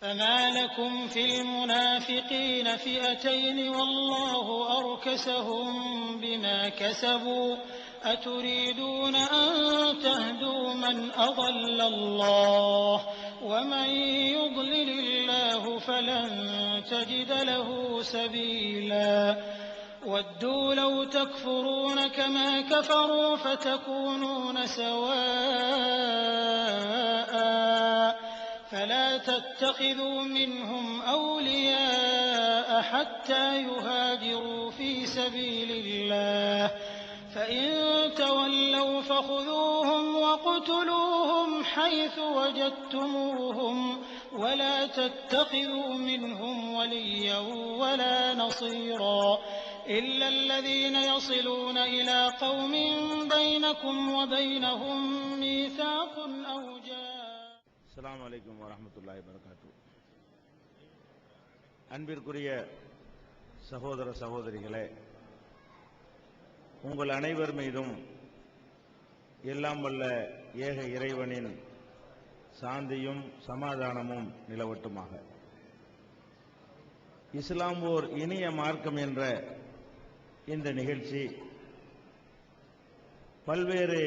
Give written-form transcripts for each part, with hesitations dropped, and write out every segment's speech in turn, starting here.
فما لكم في المنافقين فئتين والله أركسهم بما كسبوا أتريدون أن تهدوا من أضل الله ومن يضلل الله فلن تجد له سبيلا ودوا لو تكفرون كما كفروا فتكونون سواء فلا تتخذوا منهم أولياء حتى يهاجروا في سبيل الله فإن تولوا فخذوهم واقتلوهم حيث وجدتموهم ولا تتخذوا منهم وليا ولا نصيرا إلا الذين يصلون إلى قوم بينكم وبينهم ميثاق أو جاء. அஸ்ஸலாமு அலைக்கும் வரஹ்மத்துல்லாஹி வபரகாத்துஹு. அன்பிற்குரிய சகோதர சகோதரிகளே, உங்கள் அனைவர் மீதும் எல்லாம் வல்ல ஏக இறைவனின் சாந்தியும் சமாதானமும் நிலவட்டுமாக. இஸ்லாம் ஓர் இனிய மார்க்கம் என்ற இந்த நிகழ்ச்சி பல்வேறு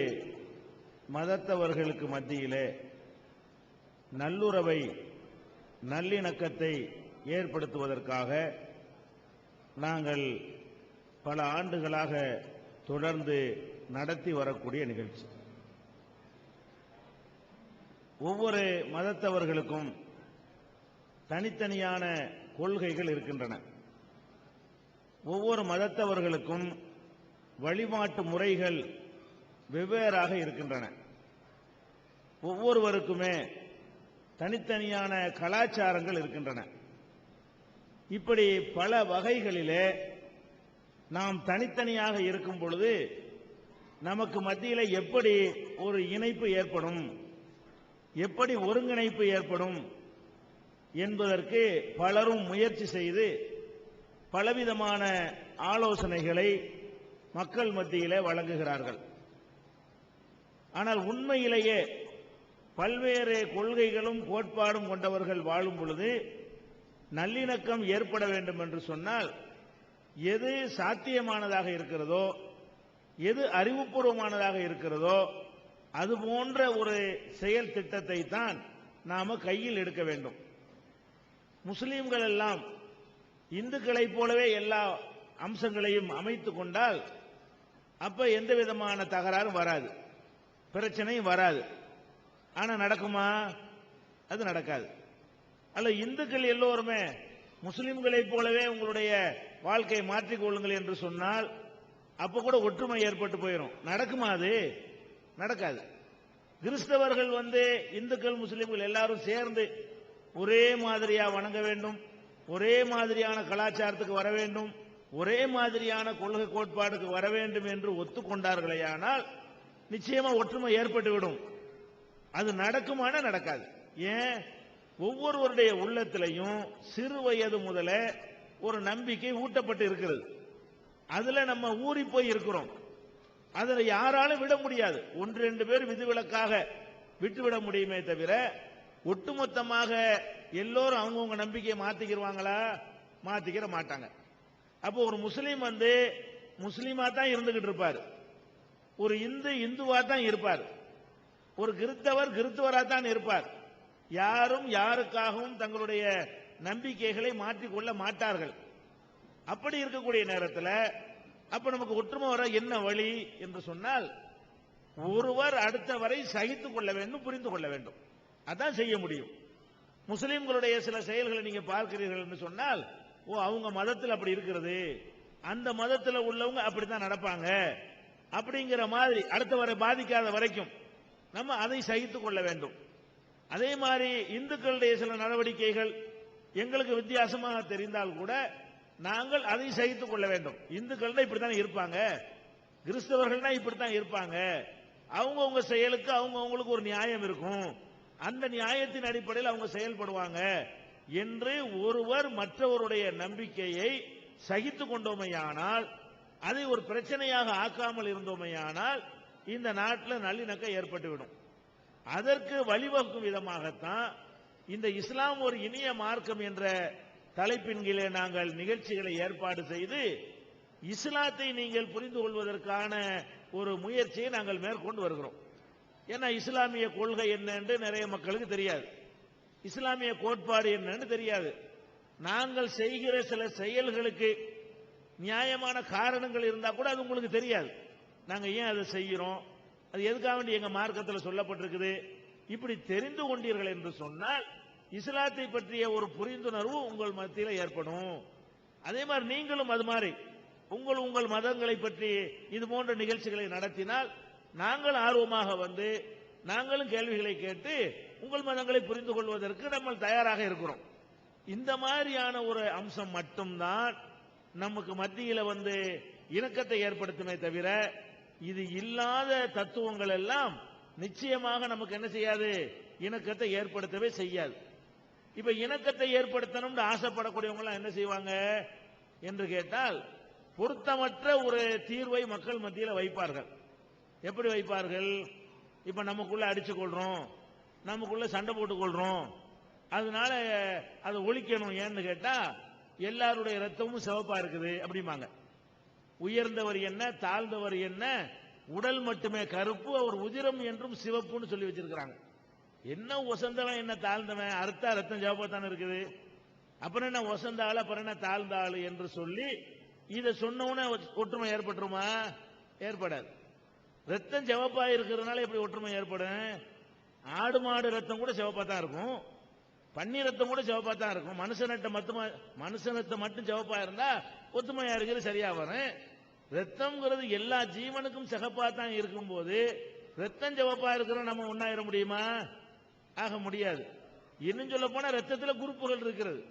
மதத்தவர்களுக்கு மத்தியிலே நல்லுறவை நல்லிணக்கத்தை ஏற்படுத்துவதற்காக நாங்கள் பல ஆண்டுகளாக தொடர்ந்து நடத்தி வரக்கூடிய நிகழ்ச்சி. ஒவ்வொரு மதத்தவர்களுக்கும் தனித்தனியான கொள்கைகள் இருக்கின்றன. ஒவ்வொரு மதத்தவர்களுக்கும் வழிபாட்டு முறைகள் வெவ்வேறாக இருக்கின்றன. ஒவ்வொருவருக்குமே தனித்தனியான கலாச்சாரங்கள் இருக்கின்றன. இப்படி பல வகைகளிலே நாம் தனித்தனியாக இருக்கும் பொழுது நமக்கு மத்தியில் எப்படி ஒரு இணைப்பு ஏற்படும், எப்படி ஒருங்கிணைப்பு ஏற்படும் என்பதற்கு பலரும் முயற்சி செய்து பலவிதமான ஆலோசனைகளை மக்கள் மத்தியிலே வழங்குகிறார்கள். ஆனால் உண்மையிலேயே பல்வேறு கொள்கைகளும் கோட்பாடும் கொண்டவர்கள் வாழும் பொழுது நல்லிணக்கம் ஏற்பட வேண்டும் என்று சொன்னால் எது சாத்தியமானதாக இருக்கிறதோ, எது அறிவுபூர்வமானதாக இருக்கிறதோ அது போன்ற ஒரு செயல் திட்டத்தை தான் நாம கையில் எடுக்க வேண்டும். முஸ்லிம்கள் எல்லாம் இந்துக்களைப் போலவே எல்லா அம்சங்களையும் அமைத்துக் கொண்டால் அப்ப எந்த விதமான தகராறும் வராது, பிரச்சனையும் வராது. ஆனா நடக்குமா? அது நடக்காது. அல்ல, இந்துக்கள் எல்லோருமே முஸ்லிம்களைப் போலவே உங்களுடைய வாழ்க்கையை மாற்றிக்கொள்ளுங்கள் என்று சொன்னால் அப்ப கூட ஒற்றுமை ஏற்பட்டு போயிடும். நடக்குமா? அது நடக்காது. கிறிஸ்தவர்கள் இந்துக்கள் முஸ்லிம்கள் எல்லாரும் சேர்ந்து ஒரே மாதிரியா வணங்க வேண்டும், ஒரே மாதிரியான கலாச்சாரத்துக்கு வர வேண்டும், ஒரே மாதிரியான கொள்கை கோட்பாடுக்கு வர வேண்டும் என்று ஒத்துக்கொண்டார்களேயானால் நிச்சயமா ஒற்றுமை ஏற்பட்டுவிடும். அது நடக்குமான? நடக்காது. ஏன்? ஒவ்வொருவருடைய உள்ளத்திலையும் சிறு வயது முதல ஒரு நம்பிக்கை ஊட்டப்பட்டு இருக்கிறது. அதுல நம்ம ஊறி போய் இருக்கிறோம். அதுல யாராலும் விட முடியாது. ஒன்று ரெண்டு பேர் விதிவிலக்காக விட்டுவிட முடியுமே தவிர ஒட்டுமொத்தமாக எல்லோரும் அவங்கவுங்க நம்பிக்கையை மாத்திக்கிடுவாங்களா? மாத்திக்கிற மாட்டாங்க. அப்போ ஒரு முஸ்லீம் முஸ்லீமா தான் இருந்துகிட்டு இருப்பார், ஒரு இந்துவா தான் இருப்பார், ஒரு கிறிஸ்தவர் கிறிஸ்தவரா தான் இருப்பார். யாரும் யாருக்காகவும் தங்களுடைய நம்பிக்கைகளை மாற்றிக்கொள்ள மாட்டார்கள். அப்படி இருக்கக்கூடிய நேரத்தில் அப்ப நமக்கு ஒற்றுமை வர என்ன வழி என்று சொன்னால், ஒருவர் அடுத்தவரை சகித்துக் கொள்ள வேண்டும், புரிந்து கொள்ள வேண்டும். அதான் செய்ய முடியும். முஸ்லிம்களுடைய சில செயல்களை நீங்க பார்க்கிறீர்கள் என்று சொன்னால், அவங்க மதத்தில் அப்படி இருக்கிறது, அந்த மதத்தில் உள்ளவங்க அப்படித்தான் நடப்பாங்க அப்படிங்கிற மாதிரி அடுத்தவரை பாதிக்காத வரைக்கும் நம்ம அதை சகித்துக் கொள்ள வேண்டும். அதே மாதிரி இந்துக்களுடைய சில நடவடிக்கைகள் எங்களுக்கு வித்தியாசமாக தெரிந்தால் கூட நாங்கள் அதை சகித்துக் கொள்ள வேண்டும். இந்துக்கள் இப்படித்தான் இருப்பாங்க, கிறிஸ்தவர்கள் இப்படித்தான் இருப்பாங்க, அவங்கவுங்க செயலுக்கு அவங்கவுங்களுக்கு ஒரு நியாயம் இருக்கும், அந்த நியாயத்தின் அடிப்படையில் அவங்க செயல்படுவாங்க என்று ஒருவர் மற்றவருடைய நம்பிக்கையை சகித்துக் கொண்டோமையானால், அதை ஒரு பிரச்சனையாக ஆக்காமல் இருந்தோமையானால் இந்த நாட்டில் நல்லிணக்கம் ஏற்பட்டுவிடும். அதற்கு வழிவகுக்கும் விதமாகத்தான் இந்த இஸ்லாம் ஒரு இனிய மார்க்கம் என்ற தலைப்பின் கீழே நாங்கள் நிகழ்ச்சிகளை ஏற்பாடு செய்து இஸ்லாத்தை நீங்கள் புரிந்து கொள்வதற்கான ஒரு முயற்சியை நாங்கள் மேற்கொண்டு வருகிறோம். ஏன்னா இஸ்லாமிய கொள்கை என்னன்னு நிறைய மக்களுக்கு தெரியாது, இஸ்லாமிய கோட்பாடு என்னன்னு தெரியாது. நாங்கள் செய்கிற சில செயல்களுக்கு நியாயமான காரணங்கள் இருந்தா கூட அது உங்களுக்கு தெரியாது. நாங்க ஏன் அதை செய்கிறோம், அது எதுக்காக வேண்டி எங்க மார்க்கத்தில் சொல்லப்பட்டிருக்குது, இப்படி தெரிந்து கொண்டீர்கள் என்று சொன்னால் இஸ்லாத்தை பற்றிய ஒரு புரிந்துணர்வு உங்கள் மத்தியில் ஏற்படும். அதே மாதிரி நீங்களும் அது மாதிரி உங்கள் மதங்களை பற்றி இது போன்ற நிகழ்ச்சிகளை நடத்தினால் நாங்கள் ஆர்வமாக வந்து நாங்களும் கேள்விகளை கேட்டு உங்கள் மதங்களை புரிந்து கொள்வதற்கு நம்ம தயாராக இருக்கிறோம். இந்த மாதிரியான ஒரு அம்சம் மட்டும்தான் நமக்கு மத்தியில் வந்து இணக்கத்தை ஏற்படுத்துமே தவிர இது இல்லாத தத்துவங்கள் எல்லாம் நிச்சயமாக நமக்கு என்ன செய்யாது, இணக்கத்தை ஏற்படுத்தவே செய்யாது. இப்ப இணக்கத்தை ஏற்படுத்தணும் ஆசைப்படக்கூடியவங்க என்ன செய்வாங்க என்று கேட்டால் பொருத்தமற்ற ஒரு தீர்வை மக்கள் மத்தியில் வைப்பார்கள். எப்படி வைப்பார்கள்? இப்ப நமக்குள்ள அடிச்சு கொள்றோம், நமக்குள்ள சண்டை போட்டுக் கொள்றோம், அதனால அதை ஒழிக்கணும். ஏன்னு கேட்டா எல்லாருடைய ரத்தமும் சிவப்பா இருக்குது அப்படிம்பாங்க. உயர்ந்தவர் என்ன தாழ்ந்தவர் என்ன, உடல் மட்டுமே கருப்பு, அவர் உதிரம் என்றும் சிவப்புன்னு சொல்லி வச்சிருக்கிறாங்க. என்ன ஒசந்தவன் என்ன தாழ்ந்தவன், அறுத்தா ரத்தம் சிவப்பாத்தான் இருக்குது, அப்புறம் என்ன ஒசந்த ஆளு அப்புறம் என்ன தாழ்ந்த ஆளு என்று சொல்லி இதை சொன்னவன ஒற்றுமை ஏற்பட்டுருமா? ஏற்படாது. ரத்தம் சிவப்பா இருக்கிறதுனால எப்படி ஒற்றுமை ஏற்படும்? ஆடு மாடு ரத்தம் கூட சிவப்பா தான் இருக்கும், பன்னி ரத்தம் கூட சிவப்பா தான் இருக்கும். மனுஷனத்தை மட்டும் சிவப்பா இருந்தா ஒத்துமையா இருக்கிறது சரியா வரும். ரத்தம்ங்கிறது எல்லா ஜீவனுக்கும் சிகப்பா தான் இருக்கும் போது ரத்தம் சிவப்பா இருக்கிற நம்ம ஒன்னாயிர முடியுமா? ஆக முடியாது. இன்னும் சொல்ல போனா ரத்தத்தில் குரூப்புகள் இருக்கிறது.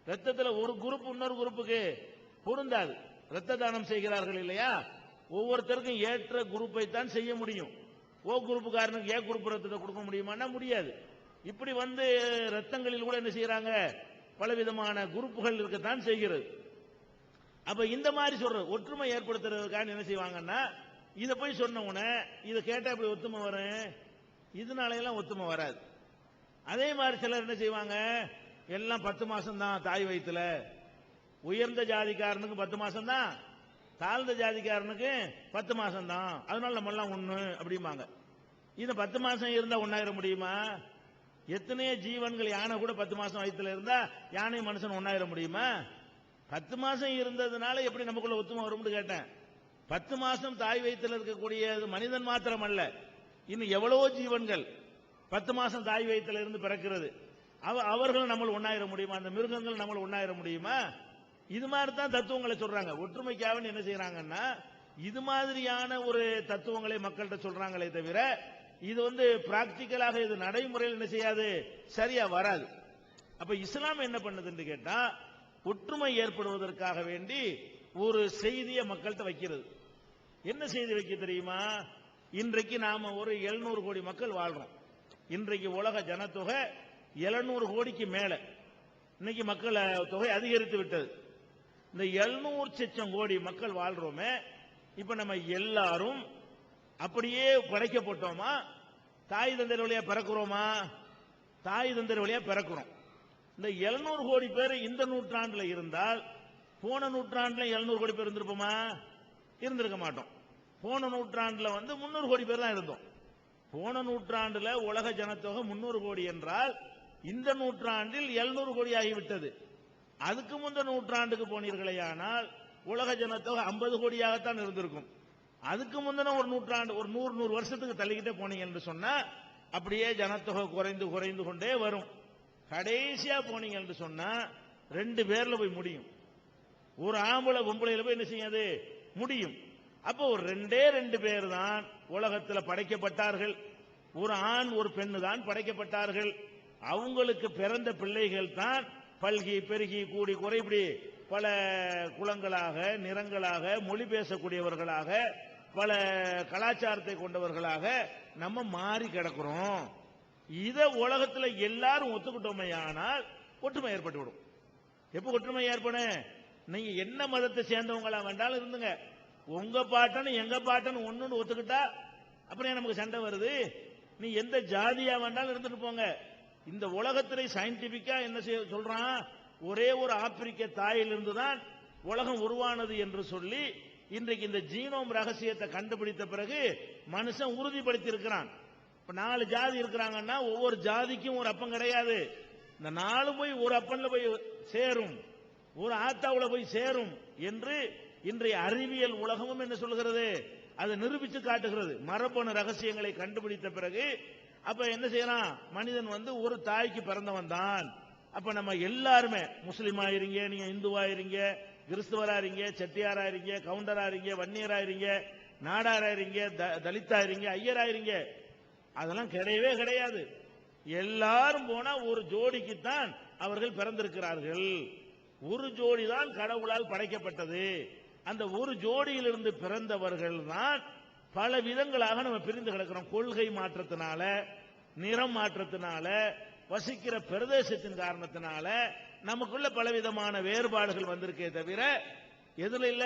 ரத்தத்தில் ஒரு குரூப் இன்னொரு குரூப்புக்கு பொருந்தாது. ரத்த தானம் செய்கிறார்கள் இல்லையா, ஒவ்வொருத்தருக்கும் ஏற்ற குரூப்பை தான் செய்ய முடியும். ஓ குரூப்புக்காரனுக்கு ஏ குரூப் ரத்தத்தை கொடுக்க முடியுமான்னா முடியாது. இப்படி வந்து ரத்தங்களில் கூட என்ன செய்யறாங்க, பலவிதமான குரூப்புகள் இருக்கத்தான் செய்கிறது. அப்ப இந்த மாதிரி சொல்ற ஒற்றுமை ஏற்படுத்துறதுக்காக என்ன செய்வாங்கன்னா இதை போய் சொன்ன உடனே இதை கேட்டா இப்படி ஒத்துமை வரும், இதனால எல்லாம் ஒத்துமை வராது. அதே மாதிரி சிலர் என்ன செய்வாங்க, எல்லாம் 10 மாசம் தான் தாய் வயிற்றுல, உயர்ந்த ஜாதிக்காரனுக்கு 10 மாசம் தான், தாழ்ந்த ஜாதிக்காரனுக்கு 10 மாசம் தான், அதனால நம்ம எல்லாம் ஒண்ணு அப்படிம்பாங்க. இது 10 மாசம் இருந்தா ஒன்னாயிர முடியுமா? எத்தனையோ ஜீவன்கள், யானை கூட 10 மாசம் வயிற்றுல இருந்தா யானை மனுஷன் ஒன்னாயிர முடியுமா? 10 மாசம் இருந்ததுனால எப்படி நமக்குள்ள ஒத்துமை வரும்னு கேட்டேன். 10 மாசம் தாய் வயிற்றுல இருக்கக்கூடிய மனிதன் மாத்திரம் அல்ல, இன்னும் எவ்வளவோ ஜீவன்கள் 10 மாசம் தாய் வயிற்றுல இருந்து பிறக்கிறது. அவர்கள் நம்ம ஒன்னாயிர முடியுமா? அந்த மிருகங்கள் நம்ம ஒன்னாயிர முடியுமா? இது மாதிரி தான் தத்துவங்களை சொல்றாங்க. ஒற்றுமைக்காக என்ன செய்யறாங்கன்னா இது மாதிரியான ஒரு தத்துவங்களை மக்கள்கிட்ட சொல்றாங்களே தவிர இது வந்து பிராக்டிக்கலாக இது நடைமுறையில் என்ன செய்யாது, சரியா வராது. அப்ப இஸ்லாம் என்ன பண்ணுதுன்னு கேட்டா ஒற்றுமை ஏற்படுவதற்காக வேண்டி ஒரு செய்தியை மக்கள்கிட்ட வைக்கிறது. என்ன செய்தி வைக்க தெரியுமா? இன்றைக்கு நாம ஒரு 700 கோடி மக்கள் வாழ்றோம். இன்றைக்கு உலக ஜனத்தொகை 700 கோடிக்கு மேல இன்னைக்கு மக்கள் தொகை அதிகரித்து விட்டது. இந்த 700 கோடி மக்கள் வாழ்றோமே, இப்ப நம்ம எல்லாரும் அப்படியே படைக்கப்பட்டோமா? தாய் தந்தர் வழியா பிறக்கிறோமா? தாய் தந்தர் வழியா பிறக்கிறோம். இந்த 700 கோடி பேர் இந்த நூற்றாண்டுல இருந்தால் போன நூற்றாண்டுல 700 கோடி பேர் இருந்திருப்போமா? இருந்திருக்க மாட்டோம். போன நூற்றாண்டுல 300 கோடி பேர் தான் இருந்தோம். போன நூற்றாண்டுல உலக ஜனத்தொகை 300 கோடி என்றால் இந்த நூற்றாண்டில் 700 கோடி ஆகிவிட்டது. அதுக்கு முந்தைய நூற்றாண்டுக்கு போனீர்களே ஆனால் உலக ஜனத்தொகை 50 கோடியாகத்தான் இருந்திருக்கும். அதுக்கு முந்தின ஒரு நூற்றாண்டு, ஒரு 100 வருஷத்துக்கு தள்ளிக்கிட்டே போனீங்க என்று சொன்னா அப்படியே ஜனத்தொகை குறைந்து குறைந்து கொண்டே வரும். கடைசியா போனீங்க என்று சொன்னா 2 பேர்ல போய் முடியும். ஒரு ஆம்பளை பொம்பளையில போய் என்ன செய்யாது முடியும். அப்போ ஒரு 2 பேர் தான் உலகத்தில் படைக்கப்பட்டார்கள். ஒரு ஆண் ஒரு பெண்ணு தான் படைக்கப்பட்டார்கள். அவங்களுக்கு பிறந்த பிள்ளைகள் தான் பல்கி பெருகி கூடி குறைபடி பல குலங்களாக, நிறங்களாக, மொழி பேசக்கூடியவர்களாக, பல கலாச்சாரத்தை கொண்டவர்களாக நம்ம மாறி கிடக்கிறோம். இத உலகத்தில் எல்லாரும் ஒத்துக்கிட்டோமே ஆனால் ஒற்றுமை ஏற்பட்டுவிடும். எப்ப ஒற்றுமை ஏற்படும்? நீங்க என்ன மதத்தை சேர்ந்தவங்களா வேண்டாலும் இருந்துங்க, உங்க பாட்டன்னு எங்க பாட்டன்னு ஒண்ணுன்னு ஒத்துக்கிட்டா அப்புறம் நமக்கு சண்டை வருது. நீ எந்த ஜாதியா வேண்டாலும் இருந்துட்டு போங்க, இந்த உலகத்திலே சயின்டிபிக்கா என்ன சொல்றான், ஒரே ஒரு ஆப்பிரிக்க தாயிலிருந்து தான் உலகம் உருவானது என்று சொல்லி இன்றைக்கு இந்த ஜீனோம் ரகசியத்தை கண்டுபிடித்த பிறகு மனுஷன் உறுதிப்படுத்தி இருக்கிறான். இப்ப 4 ஜாதி இருக்கிறாங்கன்னா ஒவ்வொரு ஜாதிக்கும் ஒரு அப்பன் கிடையாது. இந்த 4 போய் ஒரு அப்பன்ல போய் சேரும், ஒரு ஆத்தாவுல போய் சேரும் என்று இன்றைய அறிவியல் உலகமும் என்ன சொல்கிறது, அதை நிரூபித்து காட்டுகிறது. மரபணு ரகசியங்களை கண்டுபிடித்த பிறகு அப்ப என்ன செய்யறான், மனிதன் ஒரு தாய்க்கு பிறந்தவன் தான். அப்ப நம்ம எல்லாருமே முஸ்லிமா இருங்க, நீங்க இந்துவா இருங்க, கிறிஸ்துவரா இருங்க, செட்டியாரா இருங்க, கவுண்டரா இருங்க, வன்னியரா இருங்க, நாடாரா இருங்க, தலித்தா இருங்க, ஐயரா இருங்க, அதெல்லாம் கிடையவே கிடையாது. எல்லாரும் போனா ஒரு ஜோடிக்குத்தான் அவர்கள் பிறந்திருக்கிறார்கள். ஒரு ஜோடி தான் கடவுளால் படைக்கப்பட்டது. அந்த ஒரு ஜோடியிலிருந்து பிறந்தவர்கள் தான் பல விதங்களாக நம்ம பிரிந்து கிடக்கிறோம். கொள்கை மாற்றத்தினால, நிறம் மாற்றத்தினால, வசிக்கிற பிரதேசத்தின் காரணத்தினால நமக்குள்ள பலவிதமான வேறுபாடுகள் வந்திருக்கே தவிர எதுல இல்ல,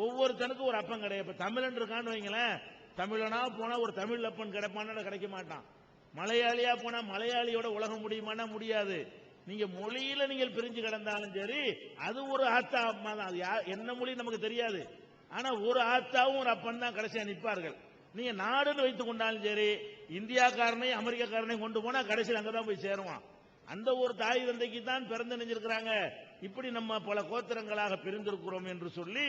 ஒவ்வொருத்தனுக்கும் ஒரு அப்பன் கிடையாது. இப்ப தமிழன் இருக்கான்னு வைங்களேன், தமிழனா போனா ஒரு தமிழ் அப்பன் கிடைப்பான கிடைக்க மாட்டான். மலையாளியா போனா மலையாளியோட உலகம் முடியுமானா முடியாது. நீங்க மொழியில நீங்கள் பிரிஞ்சு கிடந்தாலும் சரி, அது ஒரு ஆத்தா அம்மா தான். அது என்ன மொழி நமக்கு தெரியாது, ஆனா ஒரு ஆத்தாவும் ஒரு அப்பன் தான் கடைசியா நிற்பார்கள். நீங்க நாடுன்னு வைத்துக் கொண்டாலும் சரி, இந்தியாக்காரனையும் அமெரிக்காக்காரனையும் கொண்டு போனா கடைசியில் அங்கதான் போய் சேருவான். அந்த ஒரு தாய் தந்தைக்கு தான் பிறந்து நினைஞ்சிருக்கிறாங்க. இப்படி நம்ம பல கோத்திரங்களாக பிரிந்திருக்கிறோம் என்று சொல்லி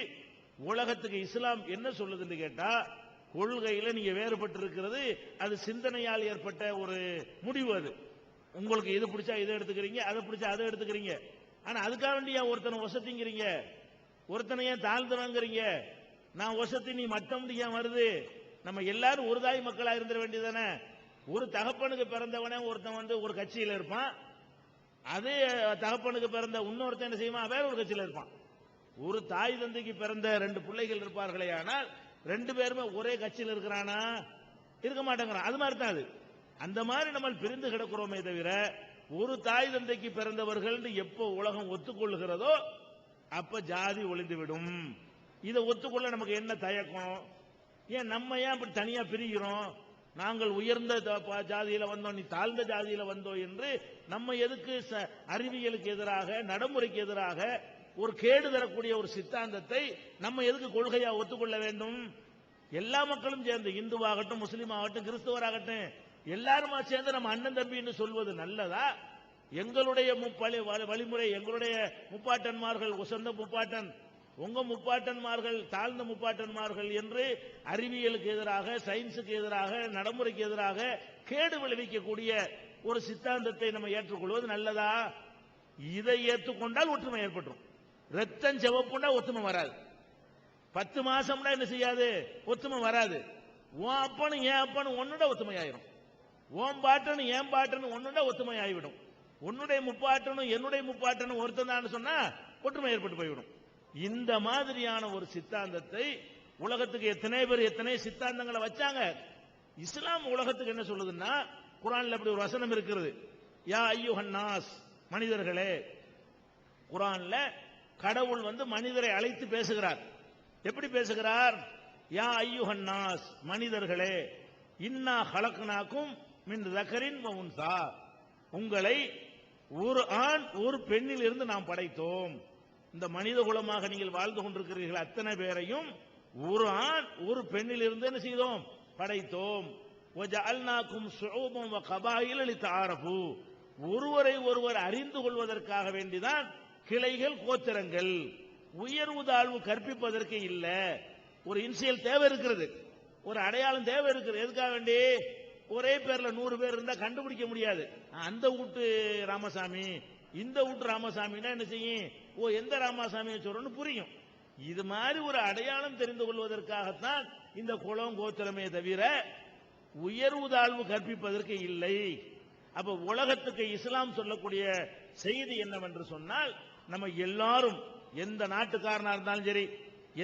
உலகத்துக்கு இஸ்லாம் என்ன சொல்லுதுன்னு கேட்டா, கொள்கையில நீங்க வேறுபட்டு இருக்கிறது அது சிந்தனையால் ஏற்பட்ட ஒரு முடிவு. அது உங்களுக்கு இது பிடிச்சா இதை எடுத்துக்கிறீங்க, அதை பிடிச்சா அதை எடுத்துக்கிறீங்க. ஆனா அதுக்காக வேண்டிய ஒருத்தனை வசதிங்கிறீங்க, ஒருத்தனை ஏன் தாழ்ந்தவங்கிறீங்க, நான் வசதி நீ மட்டம் ஏன் வருது? நம்ம எல்லாரும் ஒரு தாய் மக்களா இருந்துட வேண்டியதானே. ஒரு தகப்பனுக்கு பிறந்தவனே ஒருத்தன் ஒரு கட்சியில் இருப்பான், அதே தகப்பனுக்கு பிறந்த இன்னொருத்தன் என்ன செய்வான், வேற ஒரு கட்சியில் இருப்பான். ஒரு தாய் தந்தைக்கு பிறந்த 2 பிள்ளைகள் இருப்பார்களே, ஆனால் 2 பேருமே ஒரே கட்சியில் இருக்கிறானா? இருக்க மாட்டேங்கிறான். அது மாதிரி தான் அது. அந்த மாதிரி நம்ம பிரிந்து கிடக்கிறோமே தவிர, ஒரு தாய் தந்தைக்கு பிறந்தவர்கள் எப்போ உலகம் ஒத்துக்கொள்கிறதோ அப்ப ஜாதி ஒளிந்துவிடும். இதை ஒத்துக்கொள்ள நமக்கு என்ன தயக்கம்? ஏன் நம்ம ஏன் அப்படி தனியா பிரிகிறோம்? நாங்கள் உயர்ந்த ஜாதியில வந்தோம், நீ தாழ்ந்த ஜாதியில வந்தோம் என்று நம்ம எதுக்கு அறிவியலுக்கு எதிராக, நடைமுறைக்கு எதிராக ஒரு கேடு தரக்கூடிய ஒரு சித்தாந்தத்தை நம்ம எதுக்கு கொள்கையா ஒத்துக்கொள்ள வேண்டும்? எல்லா மக்களும் சேர்ந்து, இந்துவாகட்டும், முஸ்லீம் ஆகட்டும், கிறிஸ்தவராகட்டும், எல்லாருமா சேர்ந்து நம்ம அண்ணன் தம்பின்னு சொல்வது நல்லதா? எங்களுடைய வழிமுறை, எங்களுடைய முப்பாட்டன்மார்கள் சொந்த முப்பாட்டன், உங்க முப்பாட்டன்மார்கள் தாழ்ந்த முப்பாட்டன்மார்கள் என்று அறிவியலுக்கு எதிராக, சயின்ஸுக்கு எதிராக, நடைமுறைக்கு எதிராக கேடு விளைவிக்கக்கூடிய ஒரு சித்தாந்தத்தை நம்ம ஏற்றுக்கொள்வது நல்லதா? இதை ஏற்றுக்கொண்டால் ஒற்றுமை ஏற்பட்டுரும். ரத்தம் சிவப்புண்டா ஒற்றுமை வராது. 10 மாசம்னா என்ன செய்யாது, ஒற்றுமை வராது. உன் அப்பனு என் அப்பனு ஒன்னுட ஒற்றுமை ஆயிரும். உன் பாட்டனு என் பாட்டனு ஒன்னுட ஒற்றுமை ஆகிவிடும். உன்னுடைய முப்பாட்டனும் என்னுடைய முப்பாட்டனும் ஒருத்தன் தான் சொன்னா ஒற்றுமை ஏற்பட்டு போய்விடும். இந்த மாதிரியான ஒரு சித்தாந்தத்தை உலகத்துக்கு எத்தனை பேர் எத்தனை சித்தாந்தங்களை வச்சாங்க. இஸ்லாம் உலகத்துக்கு என்ன சொல்லுதுன்னா, குர்ஆன்ல அப்படி ஒரு வசனம் இருக்கிறது, யா அய்யுஹன் நாஸ், மனிதர்களே. குர்ஆன்ல கடவுள் மனிதரை அழைத்து பேசுகிறார். எப்படி பேசுகிறார்? யா அய்யுஹன் நாஸ், மனிதர்களே, இன்னா ஹலக்னாக்கும் மின் தக்கரின் வ உன்சா, உங்களை ஒரு ஆண் ஒரு பெண்ணில் இருந்து நாம் படைத்தோம். இந்த மனித குலமாக நீங்கள் வாழ்ந்து கொண்டிருக்கிறீர்கள் அத்தனை பேரையும் ஒரு ஆண் ஒரு பெண்ணில் இருந்து என்ன செய்தோம், படைத்தோம். வஜஅல்னாக்கும் ஷுஊபன் வ கபாயில லிதஆரஃபு, ஒருவரை ஒருவர் அறிந்து கொள்வதற்காக வேண்டிதான் கிளைகள், கோத்திரங்கள். உயர்வு தாழ்வு கற்பிப்பதற்கு இல்ல. ஒரு இன்சியல் தேவை இருக்கிறது, ஒரு அடையாளம் தேவை இருக்கிறது. எதுக்காக வேண்டி? ஒரே பேர்ல 100 பேர் இருந்தா கண்டுபிடிக்க முடியாது. அந்த வீட்டு ராமசாமி, இந்த வீட்டு ராமசாமின்னா என்ன செய்யும், ஓ எந்த ராமசாமியை சொல்றோம்னு புரியும். இது மாதிரி ஒரு அடையாளம் தெரிந்து கொள்வதற்காகத்தான் இந்த குலம், கோத்திரமே தவிர உயர்வு தாழ்வு கற்பிப்பதற்கு இல்லை. அப்ப உலகத்துக்கு இஸ்லாம் சொல்லக்கூடிய செய்தி என்னவென்று சொன்னால், நம்ம எல்லாரும் எந்த நாட்டுக்காரனா இருந்தாலும் சரி,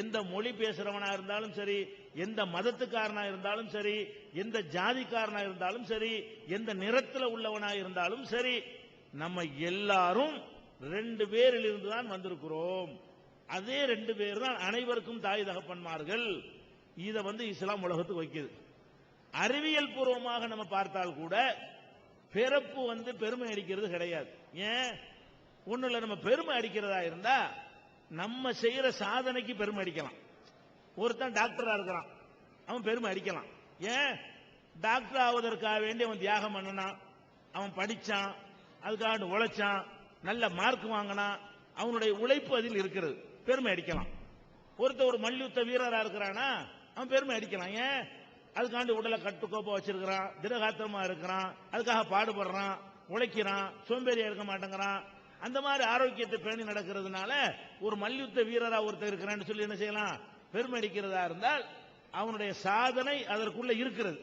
எந்த மொழி பேசுறவனா இருந்தாலும் சரி, எந்த மதத்துக்காரனா இருந்தாலும் சரி, எந்த ஜாதிக்காரனா இருந்தாலும் சரி, எந்த நிறத்தில் உள்ளவனா இருந்தாலும் சரி, நம்ம எல்லாரும் 2 பேரில் இருந்து தான் வந்திருக்கிறோம். அதே 2 பேர் தான் அனைவருக்கும் தாய் தகப்பன்மார்கள். இதை இஸ்லாம் உலகத்துக்கு வைக்குது. அறிவியல் பூர்வமாக நம்ம பார்த்தால் கூட பிறப்பு பெருமை அடிக்கிறது கிடையாது. ஏன்? ஒண்ணுல நம்ம பெருமை அடிக்கிறதா இருந்தா நம்ம செய்யற சாதனைக்கு பெருமை அடிக்கலாம். ஒருத்தன் டாக்டரா இருக்கிறான், அவன் பெருமை அடிக்கலாம். ஏன்? டாக்டர் ஆவதற்காக வேண்டி அவன் தியாகம் பண்ணனான், அவன் படிச்சான், அதுக்காக உழைச்சான், நல்ல மார்க் வாங்கினான், அவனுடைய உழைப்பு அதில் இருக்கிறது, பெருமை அடிக்கலாம். ஒரு மல்யுத்த வீரரா இருக்கிறானா அவன் பெருமை அடிக்கலாம். ஏன்? அதுக்காண்டி உடலை கட்டுக்கோப்பா வச்சிருக்கிறான், திடகாத்திரமா இருக்கிறான், அதுக்காக பாடுபடுறான், உழைக்கிறான், சோம்பேறியா இருக்க மாட்டேங்கிறான். அந்த மாதிரி ஆரோக்கியத்தை பேணி நடக்கிறதுனால ஒரு மல்யுத்த வீரரா ஒருத்தர் இருக்கிறான்னு சொல்லி என்ன செய்யலாம்? பெருமை அடிக்கிறதா இருந்தால் அவனுடைய சாதனை அதற்குள்ள இருக்கிறது.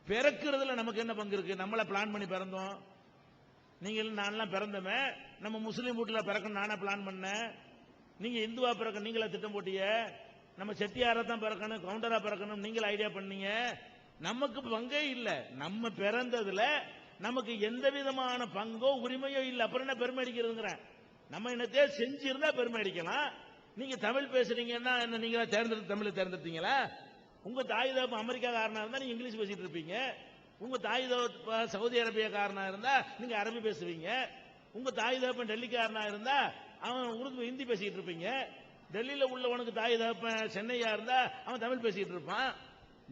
பிறக்கிறதுல நமக்கு என்ன பங்கு இருக்கு? நம்மள பிளான் பண்ணி பிறந்தோம். நீங்கள் நான்லாம் பிறந்தமே, நம்ம முஸ்லீம் வீட்டில் பிறக்கணும் நானே பிளான் பண்ணேன். நீங்க இந்துவா பிறக்க நீங்களா திட்டம் போட்டீங்க. நம்ம செட்டியாரா தான் பிறக்கணும், கவுண்டரா பிறக்கணும் நீங்கள ஐடியா பண்ணீங்க. நமக்கு பங்கே இல்லை. நம்ம பிறந்ததுல நமக்கு எந்த விதமான பங்கோ உரிமையோ இல்லை. அப்புறம் என்ன பெருமை அடிக்கிறதுங்கிற? நம்ம என்னத்தையே செஞ்சிருந்தா பெருமை அடிக்கலாம். நீங்க தமிழ் பேசுறீங்கன்னா என்ன நீங்களா தேர்ந்தெடுத்து தமிழை தேர்ந்தெடுத்தீங்களா? உங்க தாய் தகப்பன் அமெரிக்காக்காரனா இருந்தா நீங்க இங்கிலீஷ் பேசிட்டு இருப்பீங்க. உங்க தாய் தகப்பன் சவுதி அரேபியாக்காரனா இருந்தா நீங்க அரபி பேசுவீங்க. உங்க தாய் தகப்பன் டெல்லிக்காரனா இருந்தா அவன் உருது ஹிந்தி பேசிட்டு இருப்பீங்க. டெல்லியில உள்ளவனுக்கு தாய் தகப்பன் சென்னையா இருந்தா அவன் தமிழ் பேசிட்டு இருப்பான்.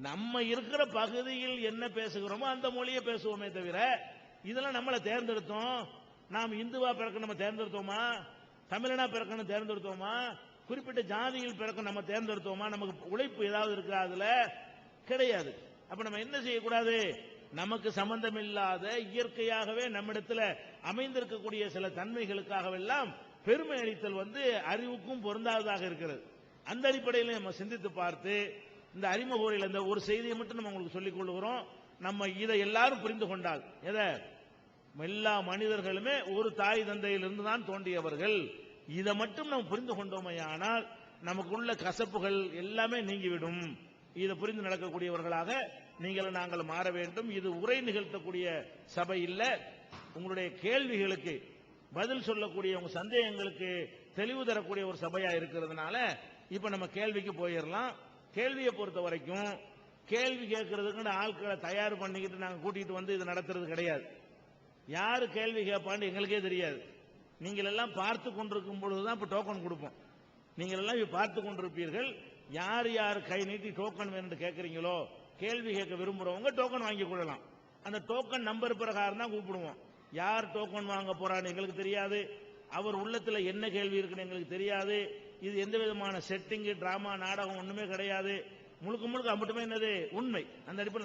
நம்ம இருக்கிற பகுதியில் என்ன பேசுகிறோமோ அந்த மொழியை பேசுவோமே தவிர இதெல்லாம் நம்மளை தேர்ந்தெடுத்தோம். நாம் இந்துவா பிறக்க நம்ம தேர்ந்தெடுத்தோமா? தமிழனா பிறக்கணும் தேர்ந்தெடுத்தோமா? குறிப்பிட்ட ஜாதியில் பிறக்க நம்ம தேர்ந்தெடுத்தோமா? நமக்கு உழைப்பு ஏதாவது இருக்கா? அதுல கிடையாது. அப்ப நம்ம என்ன செய்யக்கூடாது? நமக்கு சம்பந்தம் இல்லாத இயற்கையாகவே நம்மிடத்துல அமைந்திருக்கக்கூடிய சில தன்மைகளுக்காகவெல்லாம் பெருமை அளித்தல் அறிவுக்கும் பொருந்தாததாக இருக்கிறது. அந்த அடிப்படையில் நம்ம சிந்தித்து பார்த்து இந்த அறிமுக உரையில் இந்த ஒரு செய்தியை மட்டும் நம்ம உங்களுக்கு சொல்லிக் கொள்கிறோம். நம்ம இதை எல்லாரும் புரிந்து கொண்டால், எல்லா மனிதர்களுமே ஒரு தாய் தந்தையிலிருந்து தான் தோன்றியவர்கள், இதை மட்டும் நம்ம புரிந்து கொண்டோமையானால் நமக்குள்ள கசப்புகள் எல்லாமே நீங்கிவிடும். இதை புரிந்து நடக்கக்கூடியவர்களாக நீங்கள் நாங்கள் மாற வேண்டும். இது உரை நிகழ்த்தக்கூடிய சபை இல்ல. உங்களுடைய கேள்விகளுக்கு பதில் சொல்லக்கூடிய உங்க சந்தேகங்களுக்கு தெளிவு தரக்கூடிய ஒரு சபையா இருக்கிறதுனால இப்ப நம்ம கேள்விக்கு போயிடலாம். கேள்வியை பொறுத்த வரைக்கும் கேள்வி கேட்கறதுக்கு ஆட்களை தயார் பண்ணிக்கிட்டு நாங்கள் கூட்டிட்டு இது நடத்துறது கிடையாது. யாரு கேள்வி கேட்பான்னு எங்களுக்கே தெரியாது. நீங்கள் எல்லாம் பார்த்து கொண்டிருக்கும் பொழுதுதான் இப்ப டோக்கன் கொடுப்போம். நீங்கள் எல்லாம் பார்த்து கொண்டிருப்பீர்கள். யார் யார் கை நீட்டி டோக்கன் வேணும் கேட்கறீங்களோ, கேள்வி கேட்க விரும்புறவங்க டோக்கன் வாங்கி கொள்ளலாம். அந்த டோக்கன் நம்பர் பிரகாரம் தான் கூப்பிடுவோம். யார் டோக்கன் வாங்க போறான்னு எங்களுக்கு தெரியாது. அவர் உள்ளத்துல என்ன கேள்வி இருக்குன்னு எங்களுக்கு தெரியாது. இது எந்த விதமான செட்டிங், டிராமா, நாடகம் ஒண்ணுமே கிடையாது. முழுக்க முழுக்க மட்டுமே என்னது உண்மை. அந்த அடிப்படையில்